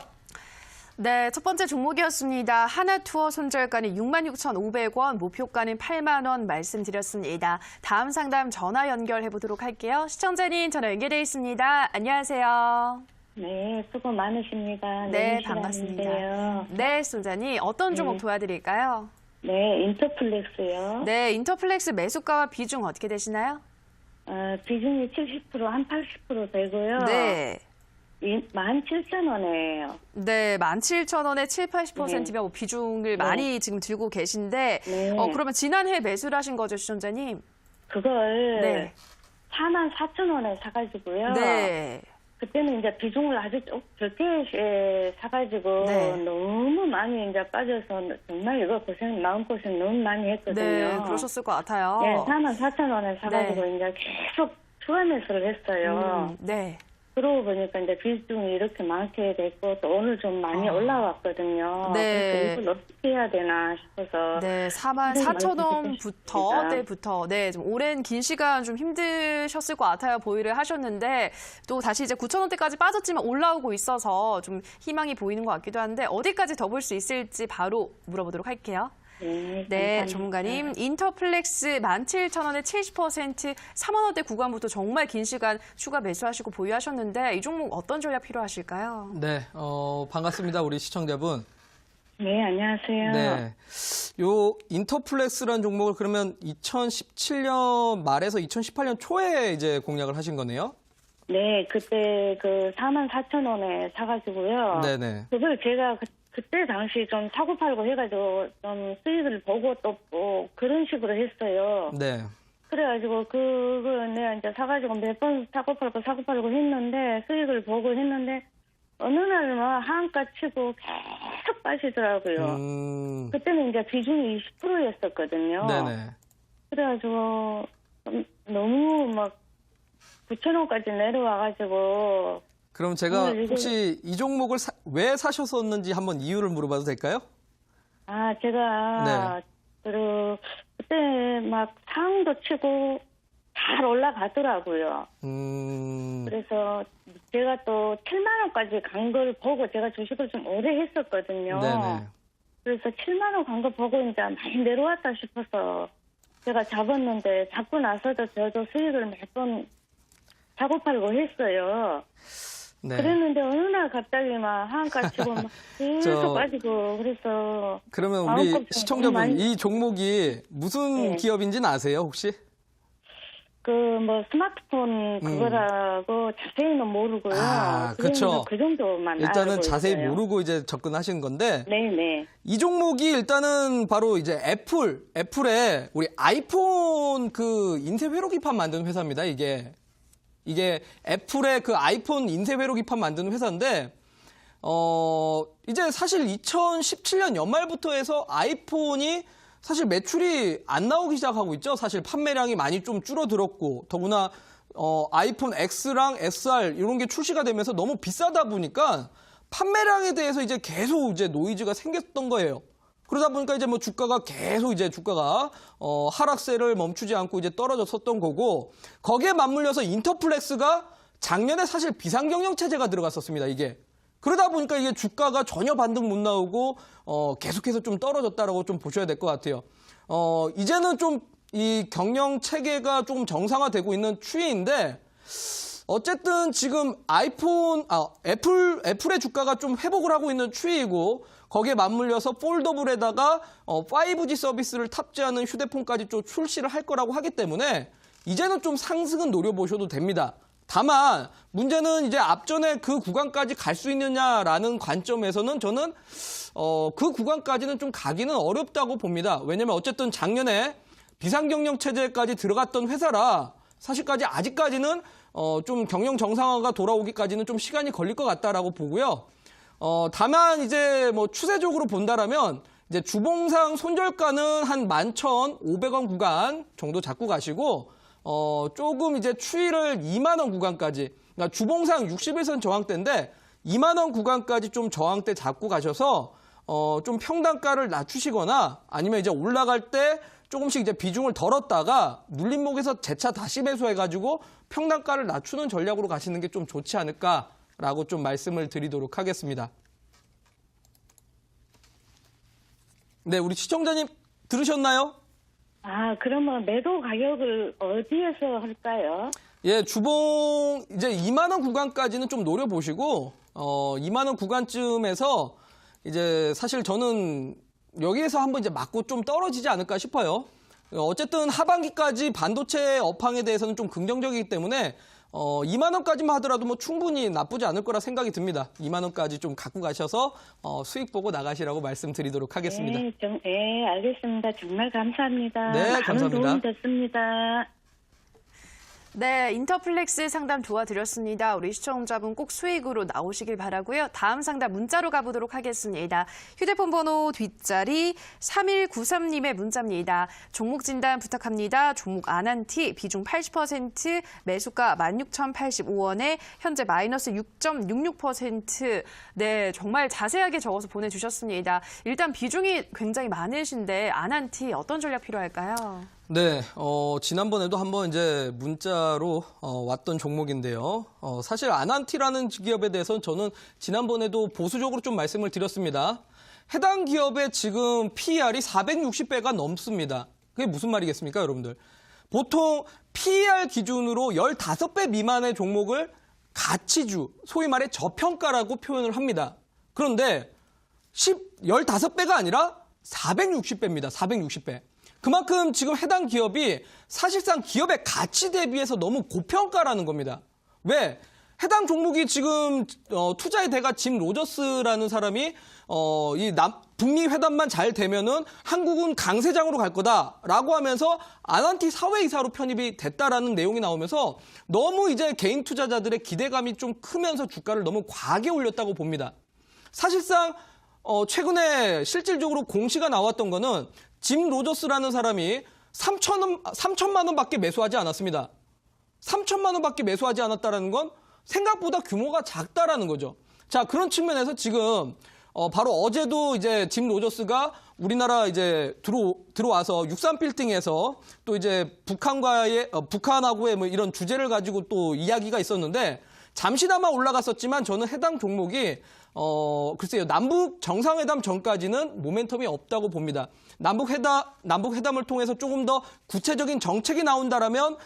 네, 첫 번째 종목이었습니다. 하나투어 손절가는 66,500원, 목표가는 8만 원 말씀드렸습니다. 다음 상담 전화 연결해 보도록 할게요. 시청자님 전화 연결돼 있습니다. 안녕하세요. 네, 수고 많으십니다. 네, 너무 반갑습니다. 시간인데요. 네, 시청자님 어떤 종목 도와드릴까요? 네, 인터플렉스요. 네, 인터플렉스 매수가와 비중 어떻게 되시나요? 비중이 70%, 한 80% 되고요. 네. 17,000원이에요. 네, 17,000원에 7, 80%면 비중을 많이 지금 들고 계신데, 네. 그러면 지난해 매수를 하신 거죠, 시청자님? 그걸 네. 44,000원에 사가지고요. 네. 그때는 이제 비중을 아주 적게 사가지고 네. 너무 많이 이제 빠져서 정말 이거 마음고생 너무 많이 했거든요. 네, 그러셨을 것 같아요. 네, 44,000원에 사가지고 이제 계속 추가 매수를 했어요. 네. 그러고 보니까 이제 비중이 이렇게 많게 됐고 또 오늘 좀 많이 올라왔거든요. 네. 그래서 이걸 어떻게 해야 되나 싶어서. 네, 44,000원부터, 싶습니다. 때부터, 네, 좀 오랜 긴 시간 좀 힘드셨을 것 같아요. 보유를 하셨는데, 또 다시 이제 9,000원대까지 빠졌지만 올라오고 있어서 좀 희망이 보이는 것 같기도 한데, 어디까지 더 볼 수 있을지 바로 물어보도록 할게요. 네, 네, 감사합니다. 전문가님. 인터플렉스 17,000원에 70%, 3만 원대 구간부터 정말 긴 시간 추가 매수하시고 보유하셨는데 이 종목 어떤 전략 필요하실까요? 네, 반갑습니다. 우리 시청자분. 네, 안녕하세요. 네. 요 인터플렉스라는 종목을 그러면 2017년 말에서 2018년 초에 이제 공략을 하신 거네요? 네, 그때 그 44,000원에 사가지고요. 네네. 그걸 제가 그때 당시 좀 사고팔고 해가지고 좀 수익을 보고 또 뭐 그런 식으로 했어요. 네. 그래가지고 그걸 내가 이제 사가지고 몇 번 사고팔고 했는데 수익을 보고 했는데 어느 날 뭐 한가 치고 계속 빠지더라고요. 그때는 이제 비중이 20%였었거든요. 네네. 그래가지고 너무 막 9,000원까지 내려와가지고 그럼 제가 혹시 이 종목을 왜 사셨었는지 한번 이유를 물어봐도 될까요? 제가 그때 막 상도 치고 잘 올라가더라고요. 그래서 제가 또 7만 원까지 간 걸 보고 제가 주식을 좀 오래 했었거든요. 네네. 그래서 7만 원 간 거 보고 이제 많이 내려왔다 싶어서 제가 잡았는데 잡고 나서도 저도 수익을 몇 번 사고 팔고 했어요. 네. 그랬는데 어느 날 갑자기 막 한가 치고 막 계속 빠지고 그래서 그러면 마음 우리 걱정 시청자분 많이 이 종목이 무슨 네. 기업인지는 아세요 혹시? 그 뭐 스마트폰 그거라고 자세히는 모르고요. 그렇죠. 그 정도만 일단은 알고 자세히 있어요. 모르고 이제 접근하신 건데 네네. 이 종목이 일단은 바로 이제 애플의 우리 아이폰 그 인쇄 회로기판 만드는 회사입니다. 이게 애플의 그 아이폰 인쇄 회로기판 만드는 회사인데 이제 사실 2017년 연말부터 해서 아이폰이 사실 매출이 안 나오기 시작하고 있죠. 사실 판매량이 많이 좀 줄어들었고 더구나 아이폰 X랑 SR 이런 게 출시가 되면서 너무 비싸다 보니까 판매량에 대해서 이제 계속 이제 노이즈가 생겼던 거예요. 그러다 보니까 이제 뭐 주가가 하락세를 멈추지 않고 이제 떨어졌었던 거고 거기에 맞물려서 인터플렉스가 작년에 사실 비상경영 체제가 들어갔었습니다. 이게 그러다 보니까 이게 주가가 전혀 반등 못 나오고 계속해서 좀 떨어졌다라고 좀 보셔야 될 것 같아요. 이제는 좀 이 경영 체계가 좀 정상화되고 있는 추이인데 어쨌든 지금 애플의 주가가 좀 회복을 하고 있는 추이이고 거기에 맞물려서 폴더블에다가 5G 서비스를 탑재하는 휴대폰까지 좀 출시를 할 거라고 하기 때문에 이제는 좀 상승은 노려보셔도 됩니다. 다만 문제는 이제 앞전에 그 구간까지 갈 수 있느냐라는 관점에서는 저는 그 구간까지는 좀 가기는 어렵다고 봅니다. 왜냐면 어쨌든 작년에 비상경영 체제까지 들어갔던 회사라 사실까지 아직까지는 좀 경영 정상화가 돌아오기까지는 좀 시간이 걸릴 것 같다라고 보고요. 다만 이제 뭐 추세적으로 본다라면 이제 주봉상 손절가는 한 11,500원 구간 정도 잡고 가시고 조금 이제 추이를 2만 원 구간까지, 그러니까 주봉상 60일선 저항대인데 2만 원 구간까지 좀 저항대 잡고 가셔서 좀 평단가를 낮추시거나 아니면 이제 올라갈 때 조금씩 이제 비중을 덜었다가 눌림목에서 재차 다시 매수해가지고 평단가를 낮추는 전략으로 가시는 게 좀 좋지 않을까라고 좀 말씀을 드리도록 하겠습니다. 네, 우리 시청자님 들으셨나요? 아, 그러면 매도 가격을 어디에서 할까요? 예, 주봉 이제 2만 원 구간까지는 좀 노려보시고 2만 원 구간쯤에서 이제 사실 저는 여기에서 한번 이제 맞고 좀 떨어지지 않을까 싶어요. 어쨌든 하반기까지 반도체 업황에 대해서는 좀 긍정적이기 때문에 2만 원까지만 하더라도 뭐 충분히 나쁘지 않을 거라 생각이 듭니다. 2만 원까지 좀 갖고 가셔서 수익 보고 나가시라고 말씀드리도록 하겠습니다. 네, 알겠습니다. 정말 감사합니다. 네, 많은 감사합니다. 도움 됐습니다. 네, 인터플렉스 상담 도와드렸습니다. 우리 시청자분 꼭 수익으로 나오시길 바라고요. 다음 상담 문자로 가보도록 하겠습니다. 휴대폰 번호 뒷자리 3193님의 문자입니다. 종목 진단 부탁합니다. 종목 아난티 비중 80%, 매수가 16,085원에 현재 마이너스 6.66%. 네, 정말 자세하게 적어서 보내주셨습니다. 일단 비중이 굉장히 많으신데 아난티 어떤 전략 필요할까요? 네, 지난번에도 한번 이제 문자로 왔던 종목인데요. 사실 아난티라는 기업에 대해서는 저는 지난번에도 보수적으로 좀 말씀을 드렸습니다. 해당 기업의 지금 PER이 460배가 넘습니다. 그게 무슨 말이겠습니까, 여러분들? 보통 PER 기준으로 15배 미만의 종목을 가치주, 소위 말해 저평가라고 표현을 합니다. 그런데 15배가 아니라 460배입니다. 460배. 그만큼 지금 해당 기업이 사실상 기업의 가치 대비해서 너무 고평가라는 겁니다. 왜? 해당 종목이 지금 투자의 대가 짐 로저스라는 사람이 북미 회담만 잘 되면은 한국은 강세장으로 갈 거다라고 하면서 아난티 사회이사로 편입이 됐다라는 내용이 나오면서 너무 이제 개인 투자자들의 기대감이 좀 크면서 주가를 너무 과하게 올렸다고 봅니다. 사실상 최근에 실질적으로 공시가 나왔던 거는 짐 로저스라는 사람이 3천만 원밖에 매수하지 않았습니다. 3천만 원밖에 매수하지 않았다라는 건 생각보다 규모가 작다라는 거죠. 자, 그런 측면에서 지금 바로 어제도 이제 짐 로저스가 우리나라 이제 들어와서 63빌딩에서 또 이제 북한하고의 뭐 이런 주제를 가지고 또 이야기가 있었는데 잠시나마 올라갔었지만 저는 해당 종목이 글쎄요, 남북 정상회담 전까지는 모멘텀이 없다고 봅니다. 남북 회담을 통해서 조금 더 구체적인 정책이 나온다라면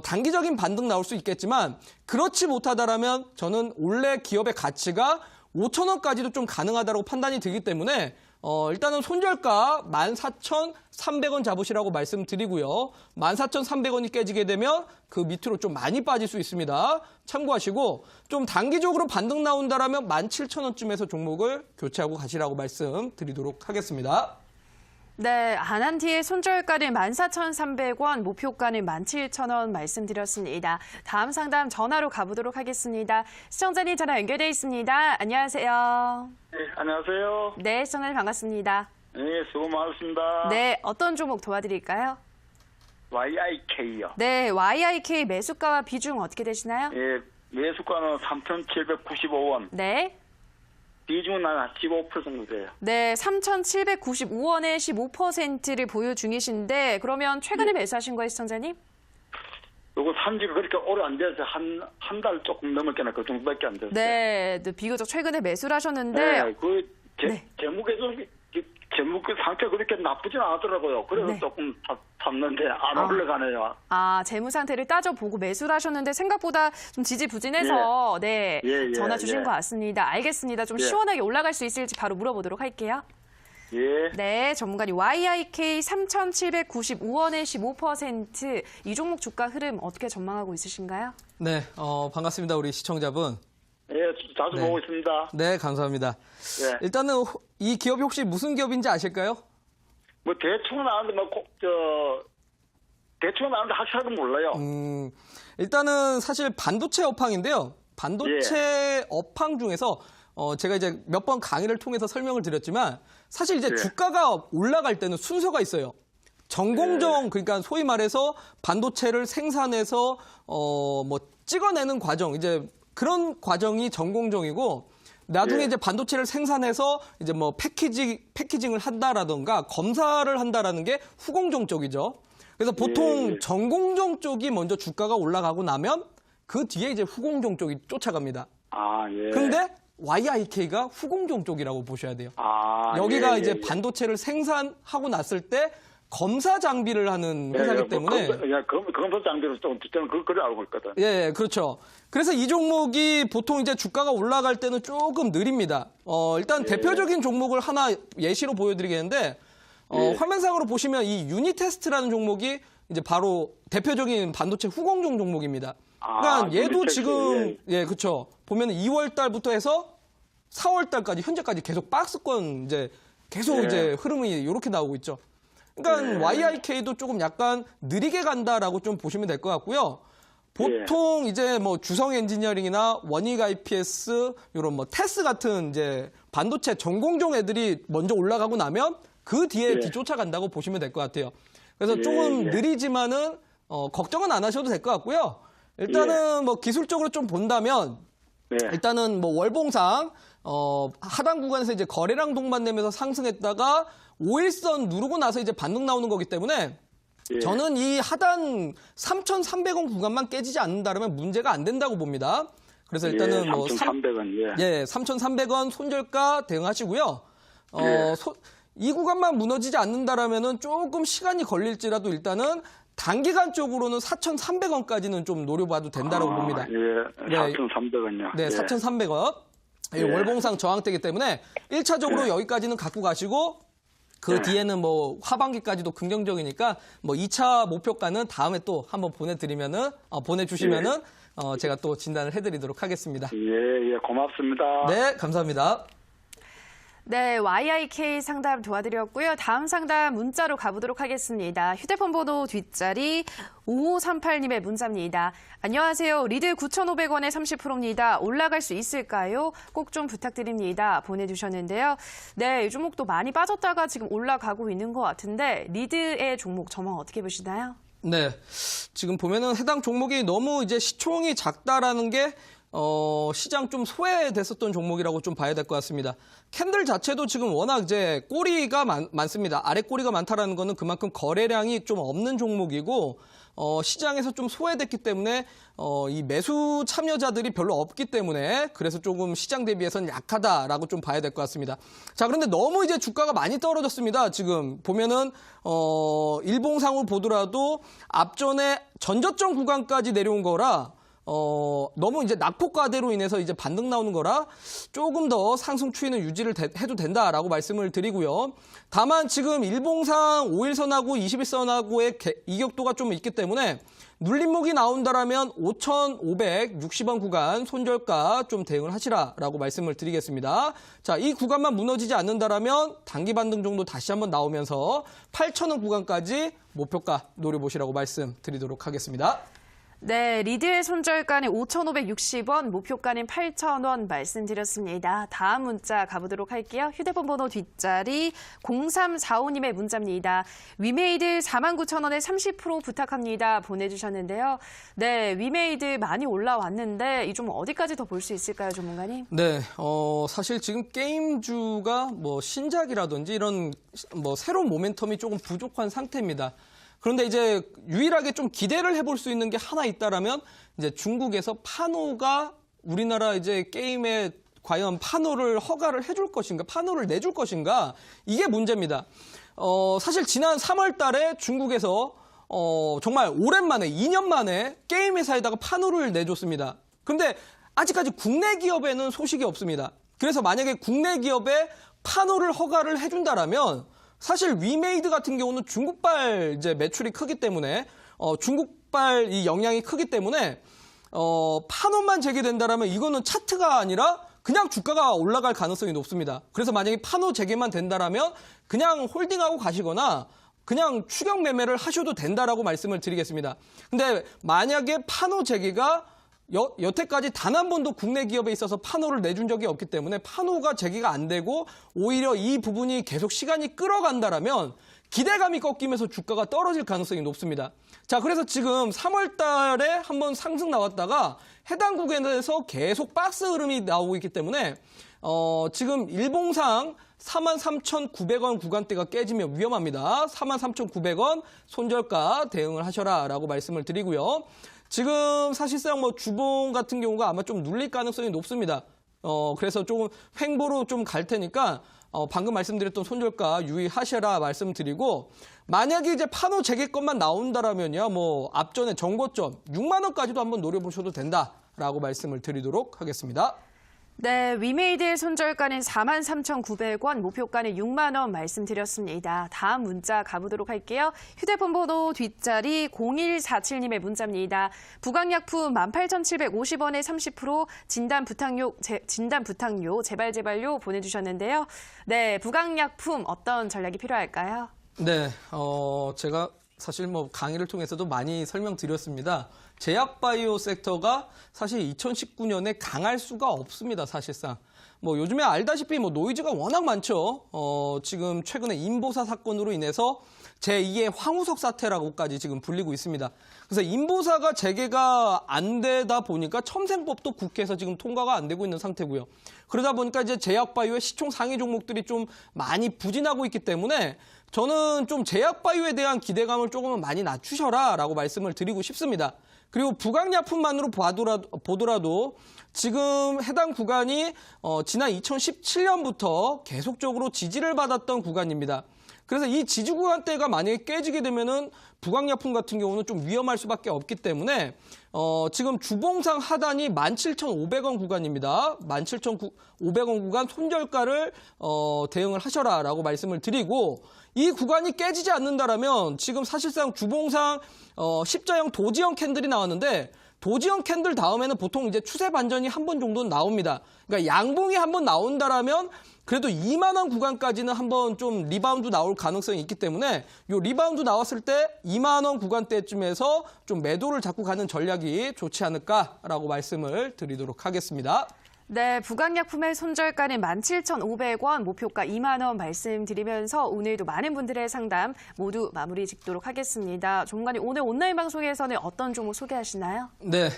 단기적인 반등 나올 수 있겠지만 그렇지 못하다라면 저는 원래 기업의 가치가 5,000원까지도 좀 가능하다고 판단이 되기 때문에 일단은 손절가 14,300원 잡으시라고 말씀드리고요. 14,300원이 깨지게 되면 그 밑으로 좀 많이 빠질 수 있습니다. 참고하시고 좀 단기적으로 반등 나온다라면 17,000원쯤에서 종목을 교체하고 가시라고 말씀드리도록 하겠습니다. 네, 아난티의 손절가는 14,300원, 목표가는 17,000원 말씀드렸습니다. 다음 상담 전화로 가보도록 하겠습니다. 시청자님 전화 연결돼 있습니다. 안녕하세요. 네, 안녕하세요. 네, 시청자님 반갑습니다. 네, 수고 많으십니다. 네, 어떤 종목 도와드릴까요? YIK요. 네, YIK 매수가와 비중 어떻게 되시나요? 예, 매수가는 3,795원. 네. 비중은 한 15% 돼요. 네, 3,795원에 15%를 보유 중이신데 그러면 최근에 매수하신 거예요, 시청자님? 요거 산지가 그렇게 오래 안 돼서 한 달 조금 넘었겠나 그 정도밖에 안 됐어요. 네, 비교적 최근에 매수를 하셨는데 네, 그 네. 제목에서 제목 상태 그렇게 나쁘진 않더라고요. 그래서 네. 조금 샀는데 안 올라가네요. 아, 재무 상태를 따져보고 매수를 하셨는데 생각보다 좀 지지부진해서 네, 예, 전화 주신 예. 것 같습니다. 알겠습니다. 좀 예. 시원하게 올라갈 수 있을지 바로 물어보도록 할게요. 예. 네, 전문가님 YIK 3,795원에 15%. 이 종목 주가 흐름 어떻게 전망하고 있으신가요? 네, 반갑습니다. 우리 시청자분. 예, 자주 네. 보고 있습니다. 네, 감사합니다. 예. 일단은 이 기업이 혹시 무슨 기업인지 아실까요? 뭐 대충은 아는데 대충은 아는데 확실하게 몰라요. 일단은 사실 반도체 업황인데요. 반도체 업황 중에서 제가 이제 몇 번 강의를 통해서 설명을 드렸지만 사실 이제 예. 주가가 올라갈 때는 순서가 있어요. 전공정, 그러니까 소위 말해서 반도체를 생산해서 뭐 찍어내는 과정, 이제 그런 과정이 전공정이고 나중에 예. 이제 반도체를 생산해서 이제 뭐 패키징을 한다라던가 검사를 한다라는 게 후공정 쪽이죠. 그래서 보통 예. 전공정 쪽이 먼저 주가가 올라가고 나면 그 뒤에 이제 후공정 쪽이 쫓아갑니다. 아, 예. 근데 YIK가 후공정 쪽이라고 보셔야 돼요. 아, 여기가 예, 이제 예. 반도체를 생산하고 났을 때 검사 장비를 하는 회사이기 때문에 검사 장비로 좀 저는 그걸 알고 있거든. 예, 그렇죠. 그래서 이 종목이 보통 이제 주가가 올라갈 때는 조금 느립니다. 일단 대표적인 종목을 하나 예시로 보여드리겠는데 화면상으로 보시면 이 유니테스트라는 종목이 이제 바로 대표적인 반도체 후공정 종목입니다. 그러니까 얘도 유니텍스, 지금 그렇죠. 보면 2월 달부터 해서 4월 달까지 현재까지 계속 박스권 이제 계속 이제 흐름이 이렇게 나오고 있죠. 그러니까 YIK도 조금 약간 느리게 간다라고 좀 보시면 될 것 같고요. 보통 이제 뭐 주성 엔지니어링이나 원익 IPS 이런 뭐 테스 같은 이제 반도체 전공정 애들이 먼저 올라가고 나면 그 뒤에 뒤쫓아간다고 보시면 될 것 같아요. 그래서 조금 느리지만은 걱정은 안 하셔도 될 것 같고요. 일단은 뭐 기술적으로 좀 본다면 일단은 뭐 월봉상 하단 구간에서 이제 거래량 동반되면서 상승했다가 5일선 누르고 나서 이제 반등 나오는 거기 때문에 저는 이 하단 3,300원 구간만 깨지지 않는다면 문제가 안 된다고 봅니다. 그래서 일단은 뭐 3,300원. 3,300원 손절가 대응하시고요. 이 구간만 무너지지 않는다라면은 조금 시간이 걸릴지라도 일단은 단기간적으로는 4,300원까지는 좀 노려봐도 된다고 봅니다. 예, 4,300원요. 네, 4,300원. 월봉상 저항대기 때문에 1차적으로 여기까지는 갖고 가시고 그 뒤에는 뭐 하반기까지도 긍정적이니까 뭐 2차 목표가는 다음에 또 한번 보내주시면은 제가 또 진단을 해드리도록 하겠습니다. 예, 고맙습니다. 네, 감사합니다. 네, YIK 상담 도와드렸고요. 다음 상담 문자로 가보도록 하겠습니다. 휴대폰 번호 뒷자리 5538님의 문자입니다. 안녕하세요. 리드 9,500원에 30%입니다. 올라갈 수 있을까요? 꼭 좀 부탁드립니다. 보내주셨는데요. 네, 이 종목도 많이 빠졌다가 지금 올라가고 있는 것 같은데 리드의 종목 전망 어떻게 보시나요? 네, 지금 보면은 해당 종목이 너무 이제 시총이 작다라는 게 시장 좀 소외됐었던 종목이라고 좀 봐야 될 것 같습니다. 캔들 자체도 지금 워낙 이제 꼬리가 많습니다. 아래 꼬리가 많다라는 거는 그만큼 거래량이 좀 없는 종목이고 시장에서 좀 소외됐기 때문에 이 매수 참여자들이 별로 없기 때문에 그래서 조금 시장 대비해서는 약하다라고 좀 봐야 될 것 같습니다. 자, 그런데 너무 이제 주가가 많이 떨어졌습니다. 지금 보면은 일봉상으로 보더라도 앞전에 전저점 구간까지 내려온 거라 너무 이제 낙폭과대로 인해서 이제 반등 나오는 거라 조금 더 상승 추이는 유지를 해도 된다라고 말씀을 드리고요. 다만 지금 일봉상 5일선하고 21선하고의 이격도가 좀 있기 때문에 눌림목이 나온다라면 5,560원 구간 손절가 좀 대응을 하시라라고 말씀을 드리겠습니다. 자, 이 구간만 무너지지 않는다라면 단기 반등 정도 다시 한번 나오면서 8,000원 구간까지 목표가 노려보시라고 말씀드리도록 하겠습니다. 네, 리드의 손절가는 5,560원, 목표가는 8,000원 말씀드렸습니다. 다음 문자 가보도록 할게요. 휴대폰 번호 뒷자리 0345님의 문자입니다. 위메이드 49,000원에 30% 부탁합니다. 보내주셨는데요. 네, 위메이드 많이 올라왔는데 이 좀 어디까지 더 볼 수 있을까요, 전문가님? 네, 사실 지금 게임주가 뭐 신작이라든지 이런 뭐 새로운 모멘텀이 조금 부족한 상태입니다. 그런데 이제 유일하게 좀 기대를 해볼 수 있는 게 하나 있다라면 이제 중국에서 파노가 우리나라 이제 게임에 과연 파노를 허가를 해줄 것인가, 파노를 내줄 것인가 이게 문제입니다. 사실 지난 3월 달에 중국에서 정말 오랜만에 2년 만에 게임 회사에다가 판호를 내줬습니다. 그런데 아직까지 국내 기업에는 소식이 없습니다. 그래서 만약에 국내 기업에 판호를 허가를 해준다라면 사실 위메이드 같은 경우는 중국발 이제 매출이 크기 때문에 중국발 이 영향이 크기 때문에 판호만 재개된다라면 이거는 차트가 아니라 그냥 주가가 올라갈 가능성이 높습니다. 그래서 만약에 판호 재개만 된다라면 그냥 홀딩하고 가시거나 그냥 추격 매매를 하셔도 된다라고 말씀을 드리겠습니다. 근데 만약에 판호 재개가 여태까지 단 한 번도 국내 기업에 있어서 판호를 내준 적이 없기 때문에 판호가 재개가 안 되고 오히려 이 부분이 계속 시간이 끌어간다라면 기대감이 꺾이면서 주가가 떨어질 가능성이 높습니다. 자, 그래서 지금 3월 달에 한번 상승 나왔다가 해당 구간에서 계속 박스 흐름이 나오고 있기 때문에 지금 일봉상 43,900원 구간대가 깨지면 위험합니다. 43,900원 손절가 대응을 하셔라라고 말씀을 드리고요. 지금 사실상 뭐 주봉 같은 경우가 아마 좀 눌릴 가능성이 높습니다. 그래서 조금 횡보로 좀 갈 테니까 방금 말씀드렸던 손절가 유의하셔라 말씀드리고 만약에 이제 판호 재개권만 나온다라면요, 뭐 앞전에 정고점 6만 원까지도 한번 노려보셔도 된다라고 말씀을 드리도록 하겠습니다. 네, 위메이드의 손절가는 43,900원, 목표가는 6만 원 말씀드렸습니다. 다음 문자 가보도록 할게요. 휴대폰 번호 뒷자리 0147님의 문자입니다. 부강약품 18,750원에 30% 진단 부탁료 제발요 보내주셨는데요. 네, 부강약품 어떤 전략이 필요할까요? 네, 제가 사실 뭐 강의를 통해서도 많이 설명드렸습니다. 제약바이오 섹터가 사실 2019년에 강할 수가 없습니다, 사실상. 뭐 요즘에 알다시피 뭐 노이즈가 워낙 많죠. 지금 최근에 인보사 사건으로 인해서 제2의 황우석 사태라고까지 지금 불리고 있습니다. 그래서 인보사가 재개가 안 되다 보니까 첨생법도 국회에서 지금 통과가 안 되고 있는 상태고요. 그러다 보니까 이제 제약바이오의 시총 상위 종목들이 좀 많이 부진하고 있기 때문에 저는 좀 제약바이오에 대한 기대감을 조금은 많이 낮추셔라라고 말씀을 드리고 싶습니다. 그리고 부강약품만으로 보더라도 지금 해당 구간이 지난 2017년부터 계속적으로 지지를 받았던 구간입니다. 그래서 이 지지 구간대가 만약에 깨지게 되면은 부강약품 같은 경우는 좀 위험할 수밖에 없기 때문에 지금 주봉상 하단이 17,500원 구간입니다. 17,500원 구간 손절가를 대응을 하셔라라고 말씀을 드리고 이 구간이 깨지지 않는다라면 지금 사실상 주봉상 십자형 도지형 캔들이 나왔는데 도지형 캔들 다음에는 보통 이제 추세 반전이 한 번 정도는 나옵니다. 그러니까 양봉이 한 번 나온다라면 그래도 2만 원 구간까지는 한번 좀 리바운드 나올 가능성이 있기 때문에 요 리바운드 나왔을 때 2만 원 구간대쯤에서 좀 매도를 잡고 가는 전략이 좋지 않을까라고 말씀을 드리도록 하겠습니다. 네, 부강약품의 손절가는 17,500원, 목표가 2만 원 말씀드리면서 오늘도 많은 분들의 상담 모두 마무리 짓도록 하겠습니다. 전문가님, 오늘 온라인 방송에서는 어떤 종목 소개하시나요? 네,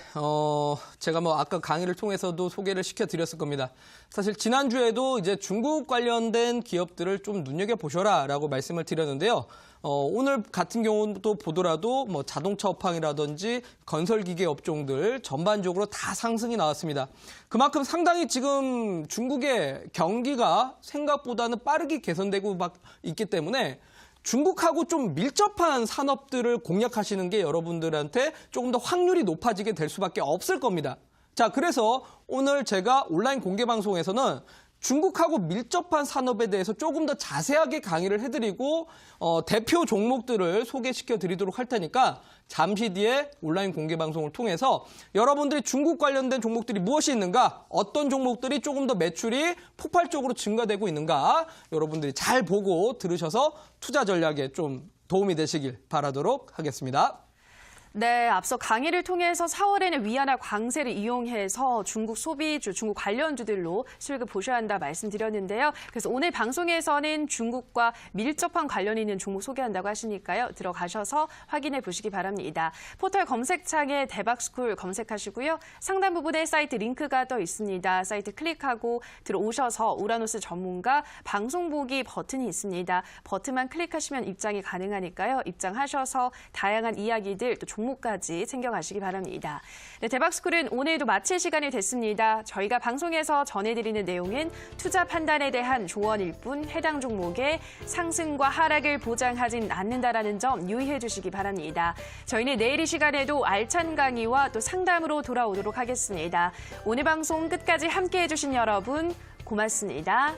제가 뭐 아까 강의를 통해서도 소개를 시켜드렸을 겁니다. 사실 지난주에도 이제 중국 관련된 기업들을 좀 눈여겨보셔라라고 말씀을 드렸는데요. 오늘 같은 경우도 보더라도 뭐 자동차 업황이라든지 건설기계 업종들 전반적으로 다 상승이 나왔습니다. 그만큼 상당히 지금 중국의 경기가 생각보다는 빠르게 개선되고 있기 때문에 중국하고 좀 밀접한 산업들을 공략하시는 게 여러분들한테 조금 더 확률이 높아지게 될 수밖에 없을 겁니다. 자, 그래서 오늘 제가 온라인 공개 방송에서는 중국하고 밀접한 산업에 대해서 조금 더 자세하게 강의를 해드리고 대표 종목들을 소개시켜 드리도록 할 테니까 잠시 뒤에 온라인 공개 방송을 통해서 여러분들이 중국 관련된 종목들이 무엇이 있는가, 어떤 종목들이 조금 더 매출이 폭발적으로 증가되고 있는가 여러분들이 잘 보고 들으셔서 투자 전략에 좀 도움이 되시길 바라도록 하겠습니다. 네, 앞서 강의를 통해서 4월에는 위안화 강세를 이용해서 중국 소비주, 중국 관련주들로 수익을 보셔야 한다 말씀드렸는데요. 그래서 오늘 방송에서는 중국과 밀접한 관련이 있는 종목 소개한다고 하시니까요. 들어가셔서 확인해 보시기 바랍니다. 포털 검색창에 대박스쿨 검색하시고요. 상단 부분에 사이트 링크가 떠 있습니다. 사이트 클릭하고 들어오셔서 우라노스 전문가 방송 보기 버튼이 있습니다. 버튼만 클릭하시면 입장이 가능하니까요. 입장하셔서 다양한 이야기들 또 종목까지 챙겨가시기 바랍니다. 네, 대박스쿨은 오늘도 마칠 시간이 됐습니다. 저희가 방송에서 전해드리는 내용은 투자 판단에 대한 조언일 뿐 해당 종목의 상승과 하락을 보장하진 않는다라는 점 유의해 주시기 바랍니다. 저희는 내일 이 시간에도 알찬 강의와 또 상담으로 돌아오도록 하겠습니다. 오늘 방송 끝까지 함께해 주신 여러분 고맙습니다.